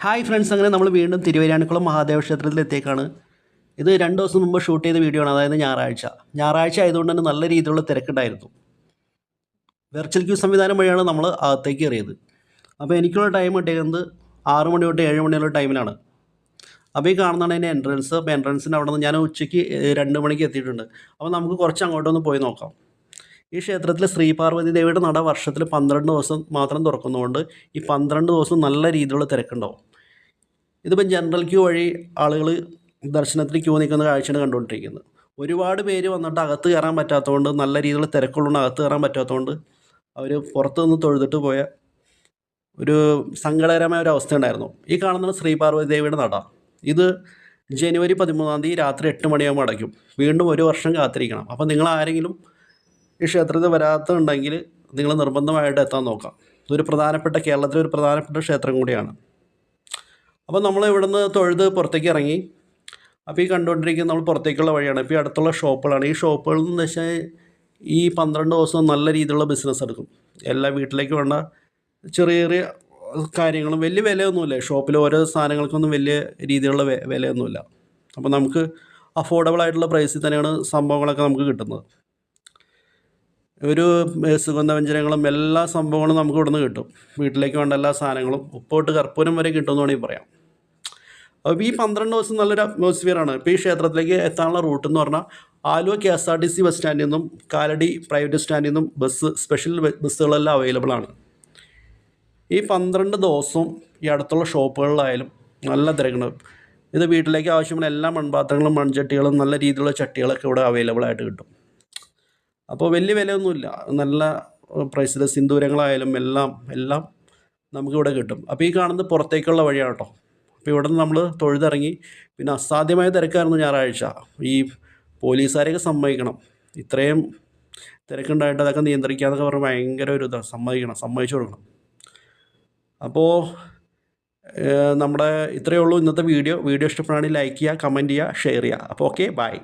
Hi friends, അങ്ങനെ നമ്മൾ വീണ്ടും തിരുവൈരാണിക്കുളം മഹാദേവ ക്ഷേത്രത്തിലെത്തിയേക്കാണ്. ഇത് 2 ദിവസം മുമ്പ് ഷൂട്ട് ചെയ്ത വീഡിയോ ആണ്. അതായത് ഞായറാഴ്ച ആയതുകൊണ്ട് തന്നെ നല്ല രീതിയിലുള്ള തിരക്കുണ്ടായിരുന്നു. വെർച്വൽ ക്യൂ സംവിധാനം വഴിയാണ് നമ്മൾ അകത്തേക്ക് കയറിയത്. അപ്പോൾ എനിക്കുള്ള ടൈം കിട്ടിയത് 6 മണി തൊട്ട് 7 മണിയുള്ള ടൈമിലാണ്. അപ്പോൾ ഈ കാണുന്നതാണ് അതിൻ്റെ എൻട്രൻസ്. അപ്പോൾ എൻട്രൻസിൻ്റെ അവിടെ നിന്ന് ഞാൻ ഉച്ചയ്ക്ക് 2 മണിക്ക് എത്തിയിട്ടുണ്ട്. അപ്പോൾ നമുക്ക് കുറച്ച് അങ്ങോട്ടൊന്ന് പോയി നോക്കാം. ഈ ക്ഷേത്രത്തിൽ ശ്രീ പാർവതി ദേവിയുടെ നട വർഷത്തിൽ 12 ദിവസം മാത്രം തുറക്കുന്നതുകൊണ്ട് ഈ 12 ദിവസം നല്ല രീതിയിലുള്ള തിരക്കുണ്ടാവും. ഇതിപ്പം ജനറൽ ക്യൂ വഴി ആളുകൾ ദർശനത്തിന് ക്യൂ നിൽക്കുന്ന കാഴ്ചയാണ് കണ്ടുകൊണ്ടിരിക്കുന്നത്. ഒരുപാട് പേര് വന്നിട്ട് അകത്ത് കയറാൻ പറ്റാത്തതുകൊണ്ട്, നല്ല രീതിയിലുള്ള തിരക്കുള്ളതുകൊണ്ട് അകത്ത് കയറാൻ പറ്റാത്തതുകൊണ്ട് അവർ പുറത്ത് നിന്ന് തൊഴുതിട്ട് പോയ ഒരു സങ്കടകരമായ ഒരു അവസ്ഥ ഉണ്ടായിരുന്നു. ഈ കാണുന്നത് ശ്രീ പാർവതി ദേവിയുടെ നട. ഇത് ജനുവരി 13-ാം തീയതി രാത്രി 8 മണിയാകുമ്പോൾ അടയ്ക്കും. വീണ്ടും 1 വർഷം കാത്തിരിക്കണം. അപ്പോൾ നിങ്ങൾ ആരെങ്കിലും ഈ ക്ഷേത്രത്തിൽ വരാത്തുണ്ടെങ്കിൽ നിങ്ങൾ നിർബന്ധമായിട്ട് എത്താൻ നോക്കാം. ഇതൊരു കേരളത്തിലെ ഒരു പ്രധാനപ്പെട്ട ക്ഷേത്രം കൂടിയാണ്. അപ്പോൾ നമ്മൾ ഇവിടുന്ന് തൊഴുത് പുറത്തേക്ക് ഇറങ്ങി. അപ്പോൾ ഈ കണ്ടുകൊണ്ടിരിക്കുന്നത് നമ്മൾ പുറത്തേക്കുള്ള വഴിയാണ്. ഇപ്പോൾ ഈ അടുത്തുള്ള ഷോപ്പുകളാണ്. ഈ ഷോപ്പുകളിൽ എന്ന് വെച്ചാൽ ഈ 12 ദിവസവും നല്ല രീതിയിലുള്ള ബിസിനസ് എടുക്കും. എല്ലാ വീട്ടിലേക്ക് വേണ്ട ചെറിയ ചെറിയ കാര്യങ്ങളും വലിയ വിലയൊന്നുമില്ല. ഷോപ്പിൽ ഓരോ സാധനങ്ങൾക്കൊന്നും വലിയ രീതിയിലുള്ള വിലയൊന്നുമില്ല. അപ്പോൾ നമുക്ക് അഫോർഡബിൾ ആയിട്ടുള്ള പ്രൈസിൽ തന്നെയാണ് സംഭവങ്ങളൊക്കെ നമുക്ക് കിട്ടുന്നത്. ഒരു സുഗന്ധവ്യഞ്ജനങ്ങളും എല്ലാ സംഭവങ്ങളും നമുക്ക് ഇവിടുന്ന് കിട്ടും. വീട്ടിലേക്ക് വേണ്ട എല്ലാ സാധനങ്ങളും ഉപ്പോട്ട് കർപ്പൂരം വരെ കിട്ടുമെന്ന് വേണമെങ്കിൽ പറയാം. അപ്പോൾ ഈ 12 ദിവസം നല്ലൊരു അറ്റ്മോസ്ഫിയറാണ്. ഇപ്പോൾ ഈ ക്ഷേത്രത്തിലേക്ക് എത്താനുള്ള റൂട്ട് എന്ന് പറഞ്ഞാൽ ആലുവ KSRTC ബസ് സ്റ്റാൻഡിൽ നിന്നും കാലടി പ്രൈവറ്റ് സ്റ്റാൻഡിൽ നിന്നും സ്പെഷ്യൽ ബസ്സുകളെല്ലാം അവൈലബിൾ ആണ്. ഈ 12 ദിവസവും ഈ അടുത്തുള്ള ഷോപ്പുകളിലായാലും നല്ല തിരക്കുണ്ട്. ഇത് വീട്ടിലേക്ക് ആവശ്യമുള്ള എല്ലാ മൺപാത്രങ്ങളും മൺചട്ടികളും നല്ല രീതിയിലുള്ള ചട്ടികളൊക്കെ ഇവിടെ അവൈലബിൾ ആയിട്ട് കിട്ടും. അപ്പോൾ വലിയ വിലയൊന്നുമില്ല, നല്ല പ്രൈസിൽ സിന്ദൂരങ്ങളായാലും എല്ലാം നമുക്കിവിടെ കിട്ടും. അപ്പോൾ ഈ കാണുന്നത് പുറത്തേക്കുള്ള വഴിയാണ് കേട്ടോ. അപ്പോൾ ഇവിടെ നിന്ന് നമ്മൾ തൊഴുതിറങ്ങി. പിന്നെ അസാധ്യമായ തിരക്കായിരുന്നു ഞായറാഴ്ച. ഈ പോലീസുകാരെയൊക്കെ സമ്മതിക്കണം. ഇത്രയും തിരക്കുണ്ടായിട്ട് അതൊക്കെ നിയന്ത്രിക്കാന്നൊക്കെ പറഞ്ഞാൽ ഭയങ്കര ഒരു ഇതാണ്. സമ്മതിച്ചു കൊടുക്കണം. അപ്പോൾ നമ്മുടെ ഇത്രയേ ഉള്ളൂ ഇന്നത്തെ വീഡിയോ. ഇഷ്ടപ്പെടുകയാണെങ്കിൽ ലൈക്ക് ചെയ്യുക, കമൻറ്റ് ചെയ്യുക, ഷെയർ ചെയ്യുക. അപ്പോൾ ഓക്കെ, ബൈ.